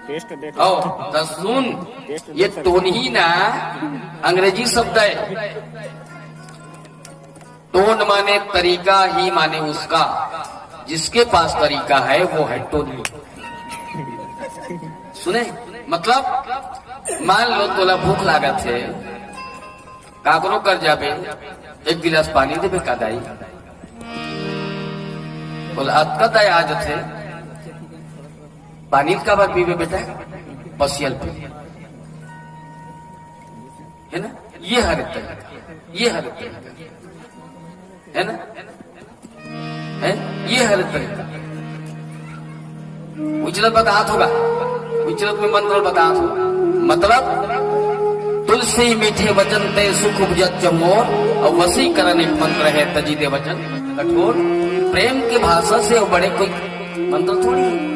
तो सुन, ये टोन ही ना अंग्रेजी शब्द है। टोन माने तरीका, ही माने उसका। जिसके पास तरीका है वो है टोनी। सुने, मतलब मान लो तोला भूख लागत है, काकरो कर जाबे, एक गिलास पानी देबे का दाई, बोला अतका दाई आज थे, पानी का बार पीबे बेटा, पसियल पे, है ना? ये हर तरीका, ये हर तरीका, है ना? है ये हर तरीका। विचलत बतात होगा, विचलत में मंत्र बतात होगा। मतलब तुलसी मीठे वचन ते सुख उपजत मोर, और वसीकरण एक मंत्र है तजी दे वचन कठोर। प्रेम के भाषा से बड़े कोई मंत्र थोड़ी है।